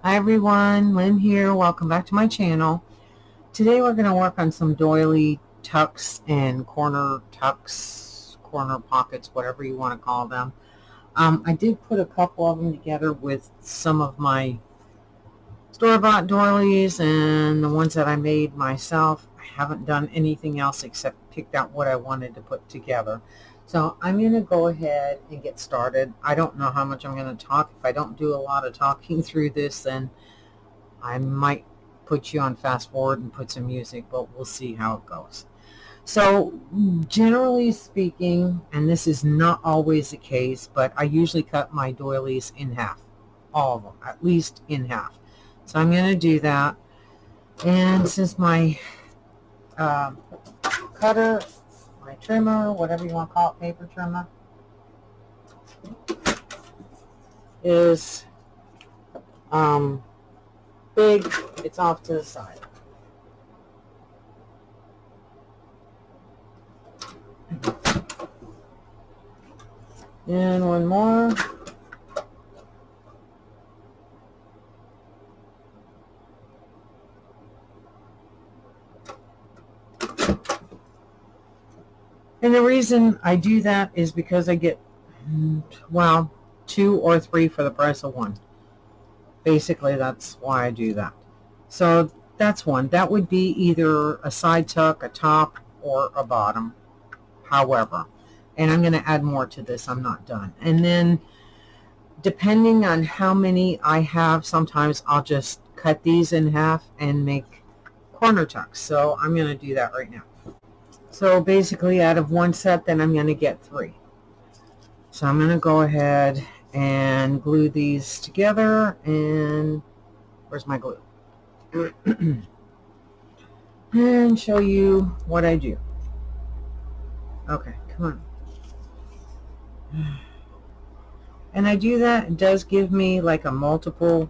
Hi everyone, Lynn here. Welcome back to my channel. Today we're going to work on some doily tucks and corner tucks, corner pockets, whatever you want to call them. I did put a couple of them together with some of my store-bought doilies and the ones that I made myself. I haven't done anything else except picked out what I wanted to put together. So I'm going to go ahead and get started. I don't know how much I'm going to talk. If I don't do a lot of talking through this, then I might put you on fast forward and put some music, but we'll see how it goes. So generally speaking, and this is not always the case, but I usually cut my doilies in half. All of them, at least in half. So I'm going to do that. And since my cutter, my trimmer, whatever you want to call it, paper trimmer, is big, it's off to the side. And one more. And the reason I do that is because I get, well, 2 or 3 for the price of 1. Basically, that's why I do that. So that's one. That would be either a side tuck, a top, or a bottom. However, and I'm going to add more to this. I'm not done. And then depending on how many I have, sometimes I'll just cut these in half and make corner tucks. So I'm going to do that right now. So basically out of one set, then I'm going to get 3. So I'm going to go ahead and glue these together. And where's my glue? And show you what I do. Okay, come on. And I do that. It does give me like a multiple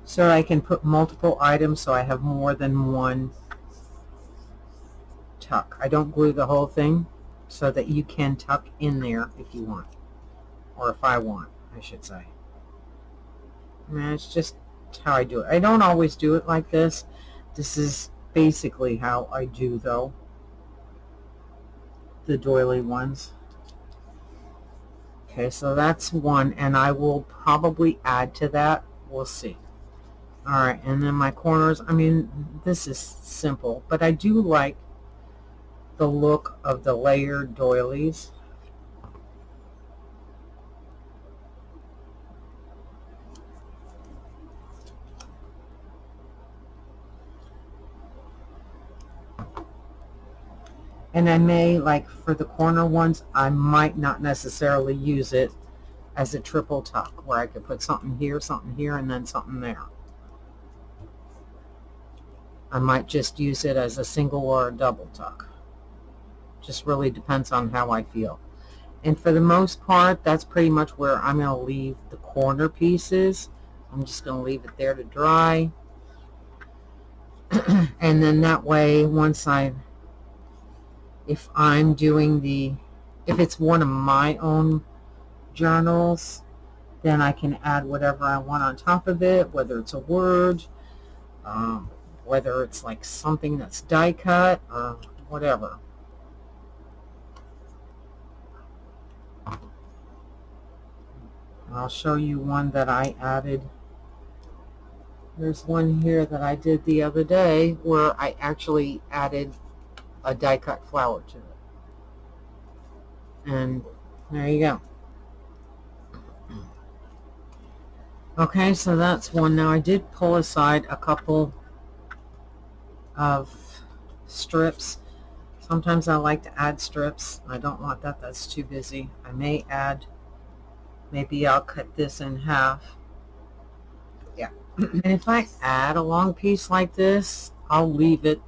so I can put multiple items, so I have more than one tuck. I don't glue the whole thing, so that you can tuck in there if you want, or if I want, I should say. And it's just how I do it. I don't always do it like this. This is basically how I do, though, the doily ones. Okay, so that's one, and I will probably add to that. We'll see. All right, and then my corners, I mean, this is simple, but I do like the look of the layered doilies. And I may, like for the corner ones, I might not necessarily use it as a triple tuck, where I could put something here, and then something there. I might just use it as a single or a double tuck. Just really depends on how I feel. And for the most part, that's pretty much where I'm going to leave the corner pieces. I'm just going to leave it there to dry. And then that way, once if I'm doing if it's one of my own journals, then I can add whatever I want on top of it, whether it's a word, whether it's like something that's die cut or whatever. I'll show you one that I added. There's one here that I did the other day where I actually added a die cut flower to it. And there you go. Okay, so that's one. Now I did pull aside a couple of strips. Sometimes I like to add strips. I don't want that. That's too busy. I may add, maybe I'll cut this in half. Yeah. And if I add a long piece like this, I'll leave it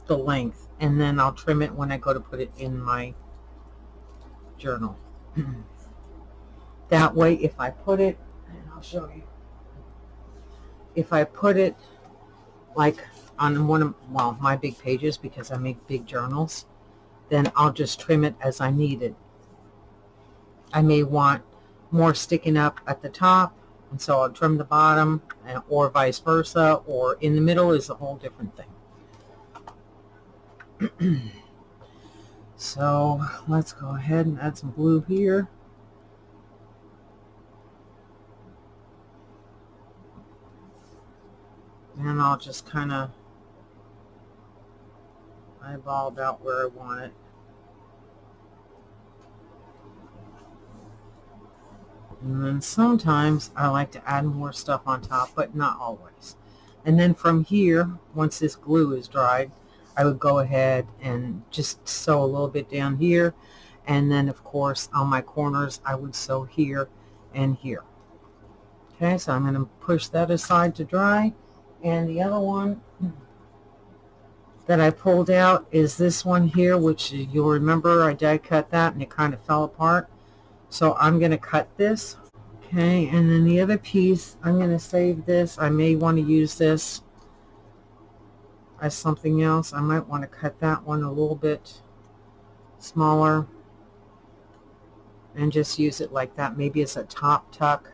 the length, and then I'll trim it when I go to put it in my journal. That way, if I put it, and I'll show you, if I put it like on one of, well, my big pages, because I make big journals, then I'll just trim it as I need it. I may want more sticking up at the top, and so I'll trim the bottom, or vice versa, or in the middle is a whole different thing. So let's go ahead and add some blue here. And I'll just kind of eyeball about where I want it. And then sometimes I like to add more stuff on top, but not always. And then from here, once this glue is dried, I would go ahead and just sew a little bit down here. And then, of course, on my corners, I would sew here and here. Okay, so I'm going to push that aside to dry. And the other one that I pulled out is this one here, which you'll remember I die cut that and it kind of fell apart. So I'm going to cut this. Okay, and then the other piece, I'm going to save this. I may want to use this as something else. I might want to cut that one a little bit smaller and just use it like that. Maybe it's a top tuck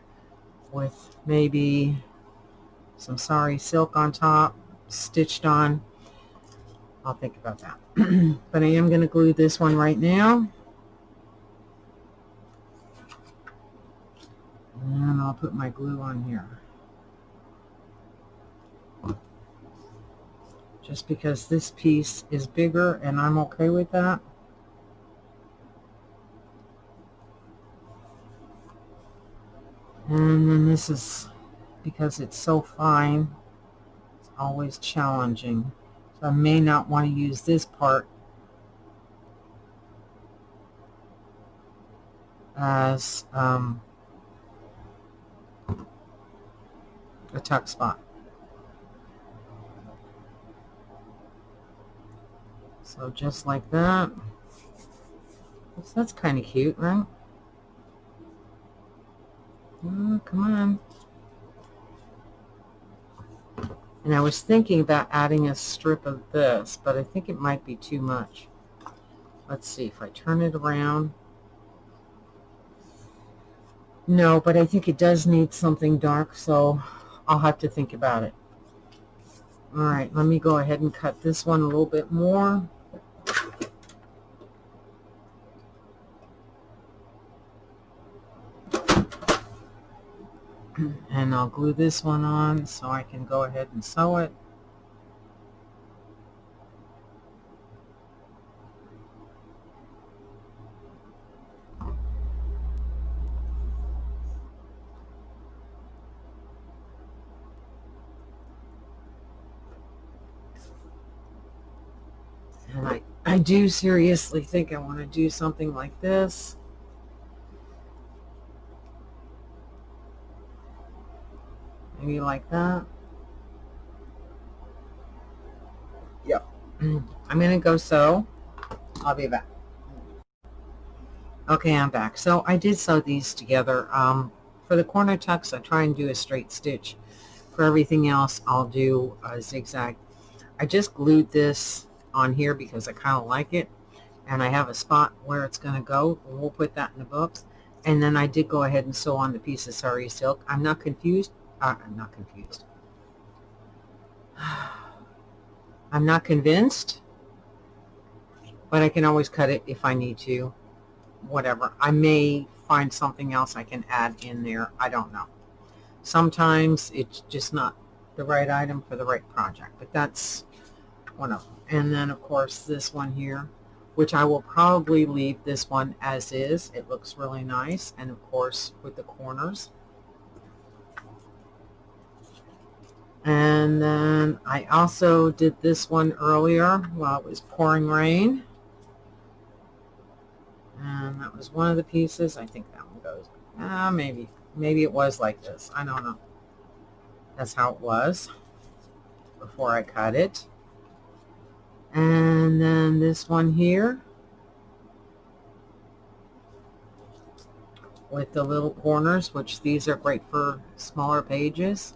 with maybe some sari silk on top, stitched on. I'll think about that. But I am going to glue this one right now. And I'll put my glue on here. Just because this piece is bigger and I'm okay with that. And then this is, because it's so fine, it's always challenging. So I may not want to use this part as a tuck spot. So just like that. So that's kind of cute, right? Oh, come on. And I was thinking about adding a strip of this, but I think it might be too much. Let's see if I turn it around. No, but I think it does need something dark, so I'll have to think about it. All right, let me go ahead and cut this one a little bit more. And I'll glue this one on so I can go ahead and sew it. And I do seriously think I want to do something like this. Maybe like that. Yep. I'm going to go sew. I'll be back. Okay, I'm back. So I did sew these together. For the corner tucks, I try and do a straight stitch. For everything else, I'll do a zigzag. I just glued this on here because I kind of like it. And I have a spot where it's going to go. We'll put that in the books. And then I did go ahead and sew on the piece of sari silk. I'm not confused. I'm not confused. I'm not convinced, but I can always cut it if I need to. Whatever. I may find something else I can add in there. I don't know. Sometimes it's just not the right item for the right project, but that's one of them. And then, of course, this one here, which I will probably leave this one as is. It looks really nice, and of course with the corners. And then I also did this one earlier while it was pouring rain. And that was one of the pieces. I think that one goes, maybe it was like this. I don't know. That's how it was before I cut it. And then this one here with the little corners, which these are great for smaller pages.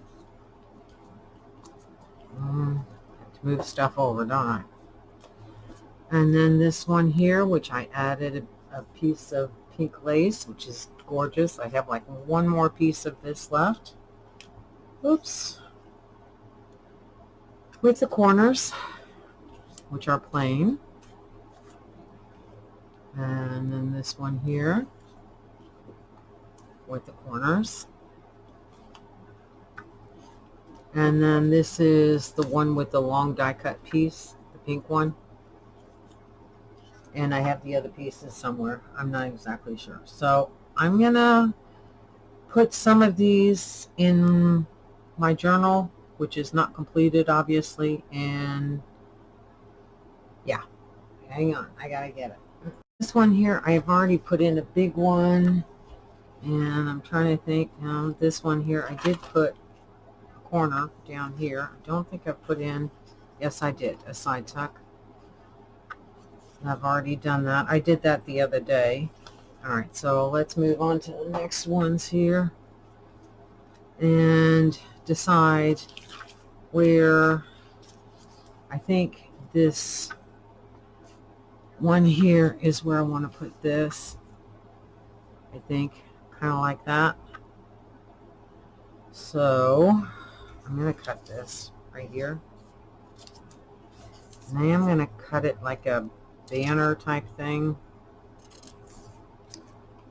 I have to move stuff over, don't I? And then this one here, which I added a piece of pink lace, which is gorgeous. I have like one more piece of this left. Oops. With the corners, which are plain. And then this one here with the corners. And then this is the one with the long die cut piece, the pink one. And I have the other pieces somewhere. I'm not exactly sure. So I'm gonna put some of these in my journal, which is not completed obviously, and yeah, hang on, I gotta get it. This one here I have already put in a big one, and I'm trying to think. This one here I did put a corner down here. I don't think I put in, yes I did, a side tuck. I've already done that. I did that the other day. Alright, so let's move on to the next ones here and decide where. I think this one here is where I want to put this. I think kind of like that. So I'm going to cut this right here. And I am going to cut it like a banner type thing.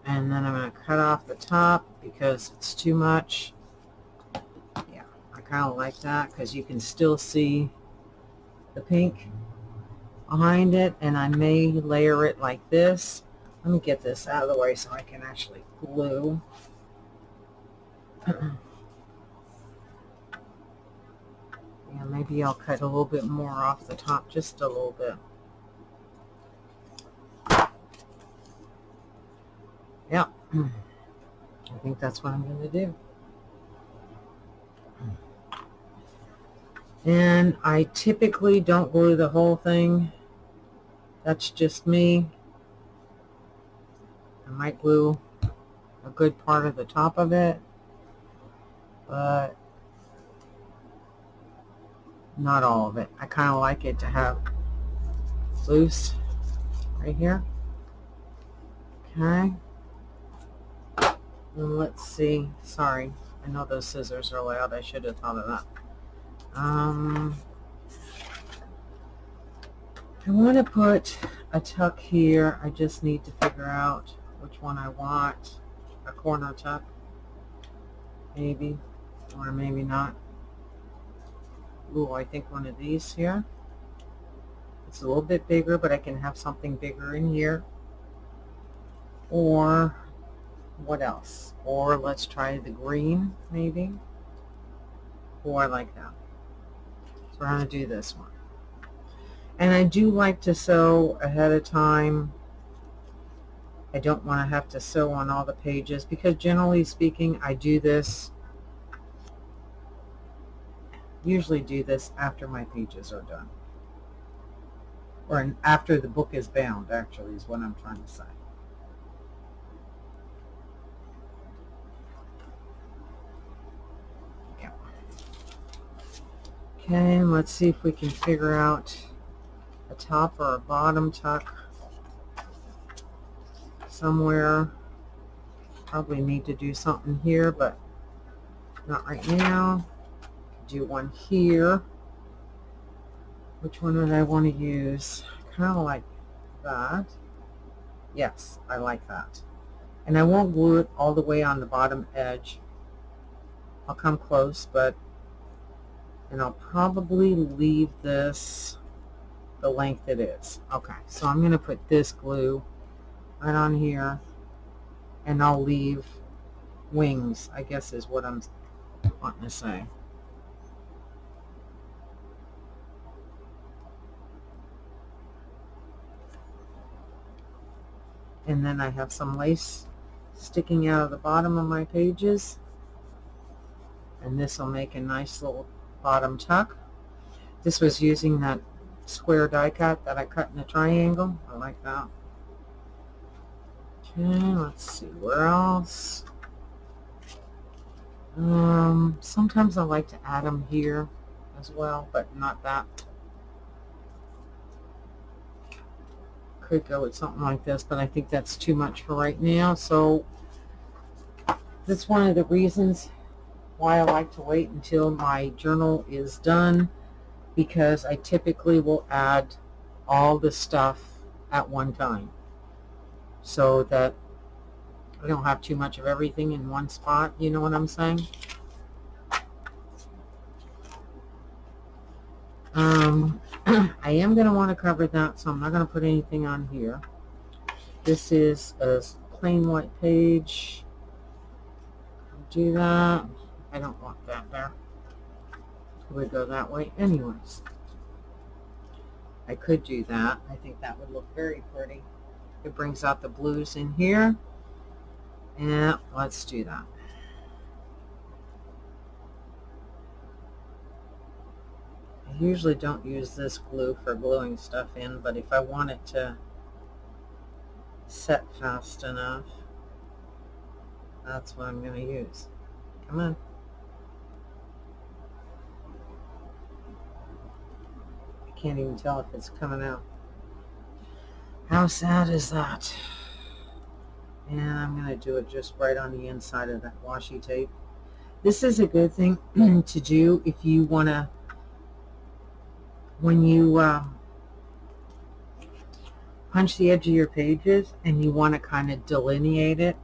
And then I'm going to cut off the top because it's too much. Yeah, I kind of like that because you can still see the pink behind it, and I may layer it like this. Let me get this out of the way so I can actually glue. Yeah, maybe I'll cut a little bit more off the top, just a little bit. Yeah, I think that's what I'm going to do. And I typically don't glue the whole thing. That's just me. I might glue a good part of the top of it, but not all of it. I kind of like it to have loose right here. Okay. And let's see. Sorry, I know those scissors are loud. I should have thought of that. I want to put a tuck here. I just need to figure out which one I want. A corner tuck, maybe, or maybe not. Ooh, I think one of these here. It's a little bit bigger, but I can have something bigger in here. Or what else? Or let's try the green, maybe. Oh, I like that. So we're going to do this one. And I do like to sew ahead of time. I don't want to have to sew on all the pages because generally speaking I do this, usually do this after my pages are done. Or after the book is bound, actually, is what I'm trying to say. Yeah. Okay, let's see if we can figure out a top or a bottom tuck somewhere. Probably need to do something here, but not right now. Do one here. Which one would I want to use? Kind of like that. Yes, I like that. And I won't glue it all the way on the bottom edge. I'll come close, and I'll probably leave this the length it is. Okay, so I'm going to put this glue right on here, and I'll leave wings, I guess is what I'm wanting to say. And then I have some lace sticking out of the bottom of my pages, and this will make a nice little bottom tuck. This was using that square die cut that I cut in a triangle. I like that. Okay, let's see where else. Sometimes I like to add them here as well, but not that could go with something like this, but I think that's too much for right now. So that's one of the reasons why I like to wait until my journal is done, because I typically will add all the stuff at one time so that I don't have too much of everything in one spot. You know what I'm saying? I am going to want to cover that, so I'm not going to put anything on here. This is a plain white page. Do that. I don't want that there. It would go that way anyways. I could do that. I think that would look very pretty. It brings out the blues in here. And let's do that. I usually don't use this glue for gluing stuff in, but if I want it to set fast enough, that's what I'm going to use. Come on. I can't even tell if it's coming out. How sad is that? And I'm going to do it just right on the inside of that washi tape. This is a good thing to do if you want to, when you punch the edge of your pages and you want to kind of delineate it,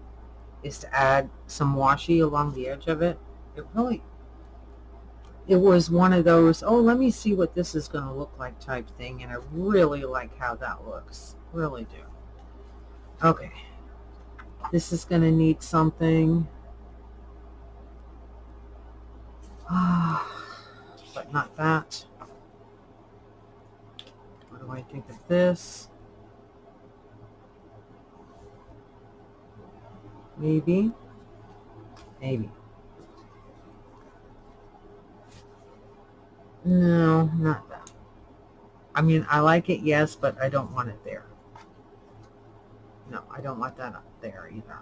is to add some washi along the edge of it. It was one of those, oh, let me see what this is going to look like type thing, and I really like how that looks. Really do. Okay. This is going to need something. But not that. What do I think of this? Maybe. Maybe. No, not that. I mean, I like it, yes, but I don't want it there. No, I don't want that up there either.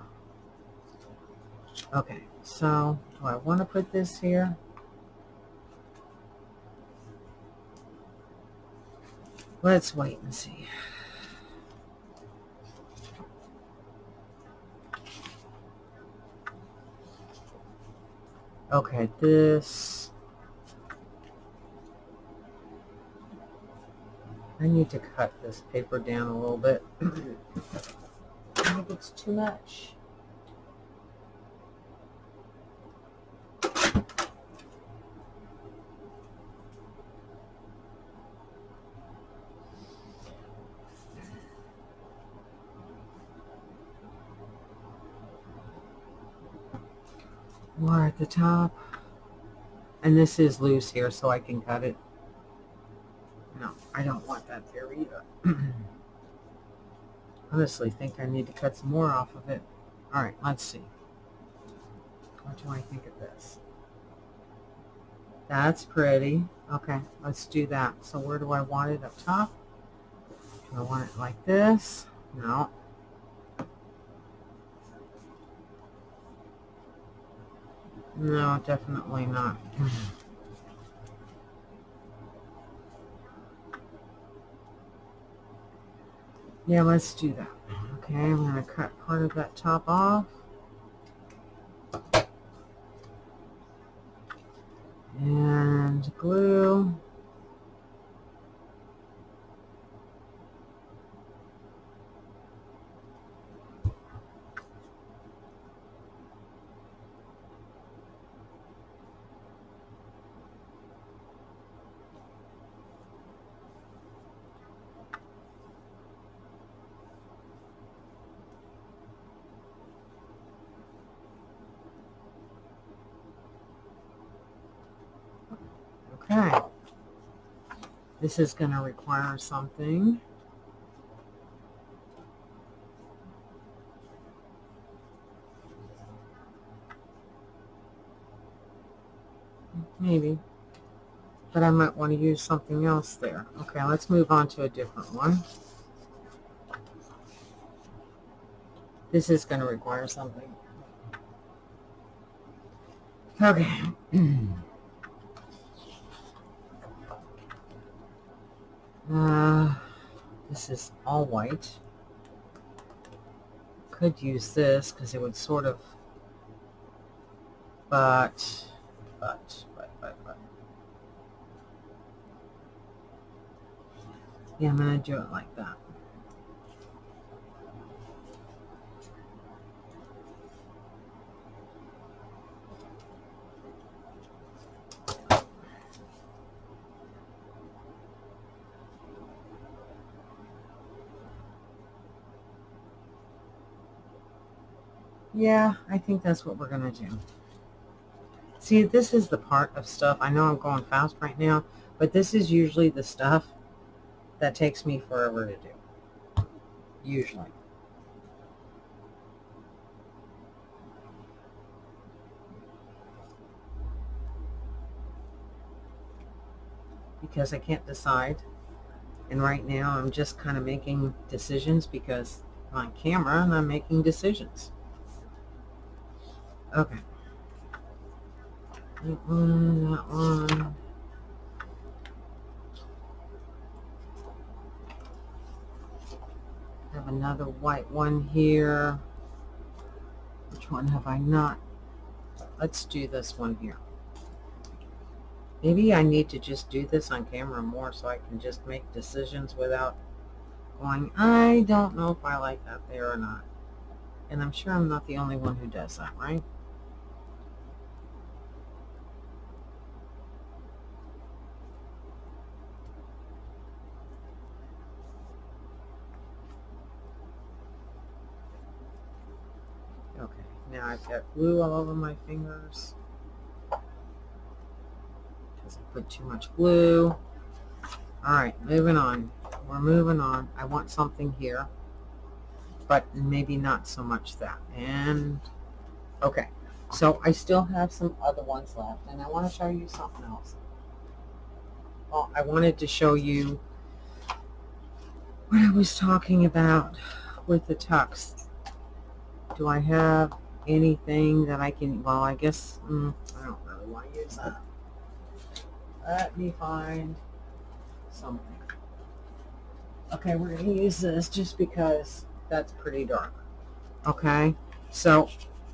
Okay, so do I want to put this here? Let's wait and see. Okay, this. I need to cut this paper down a little bit. I think it's too much. More at the top. And this is loose here, so I can cut it. No, I don't want that there either. Honestly, think I need to cut some more off of it. All right, let's see. What do I think of this? That's pretty. Okay, let's do that. So where do I want it? Up top? Do I want it like this? No. No, definitely not. Yeah, let's do that. Okay, I'm going to cut part of that top off. And glue. Okay. This is going to require something. Maybe. But I might want to use something else there. Okay, let's move on to a different one. This is going to require something. Okay. This is all white. Could use this because it would sort of, but. Yeah, I'm going to do it like that. Yeah, I think that's what we're going to do. See, this is the part of stuff. I know I'm going fast right now, but this is usually the stuff that takes me forever to do. Usually. Because I can't decide. And right now I'm just kind of making decisions because I'm on camera and I'm making decisions. Okay. That one. I have another white one here. Which one have I not? Let's do this one here. Maybe I need to just do this on camera more so I can just make decisions without going, I don't know if I like that there or not. And I'm sure I'm not the only one who does that, right? Okay, now I've got glue all over my fingers because I put too much glue. All right, moving on. We're moving on. I want something here, but maybe not so much that. And okay, so I still have some other ones left, and I want to show you something else. Well, I wanted to show you what I was talking about with the tucks. Do I have anything that I can, well, I guess, I don't really want to use that. Let me find something. Okay, we're going to use this just because that's pretty dark. Okay, so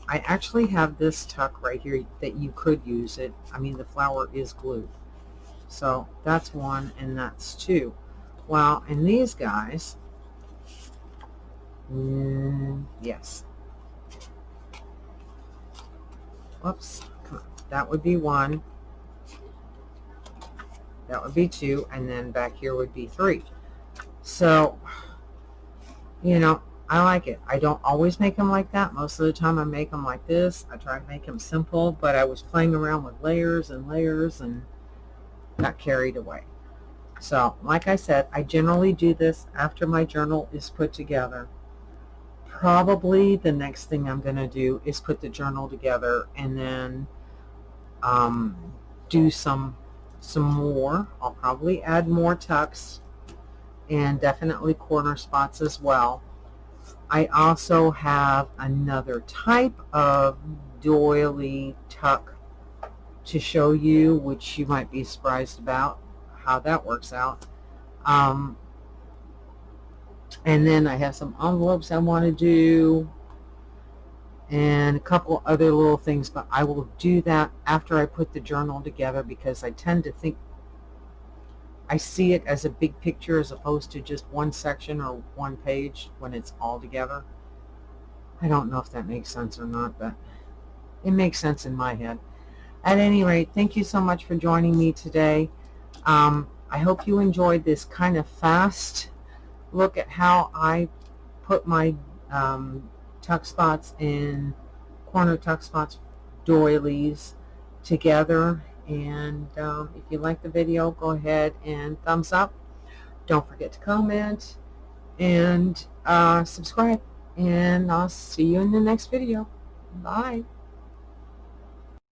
I actually have this tuck right here that you could use it. I mean, the flower is glued. So that's one and that's two. Well, and these guys, yes. Whoops, come on. That would be one. That would be two, and then back here would be three. So, you know, I like it. I don't always make them like that. Most of the time I make them like this. I try to make them simple, but I was playing around with layers and layers and got carried away. So, like I said, I generally do this after my journal is put together. Probably the next thing I'm going to do is put the journal together and then do some more. I'll probably add more tucks and definitely corner spots as well. I also have another type of doily tuck to show you, which you might be surprised about how that works out. And then I have some envelopes I want to do and a couple other little things, but I will do that after I put the journal together because I tend to think I see it as a big picture as opposed to just one section or one page when it's all together. I don't know if that makes sense or not, but it makes sense in my head. At any rate, thank you so much for joining me today. I hope you enjoyed this kind of fast look at how I put my tuck spots and corner tuck spots doilies together. And if you like the video, go ahead and thumbs up. Don't forget to comment and subscribe. And I'll see you in the next video. Bye.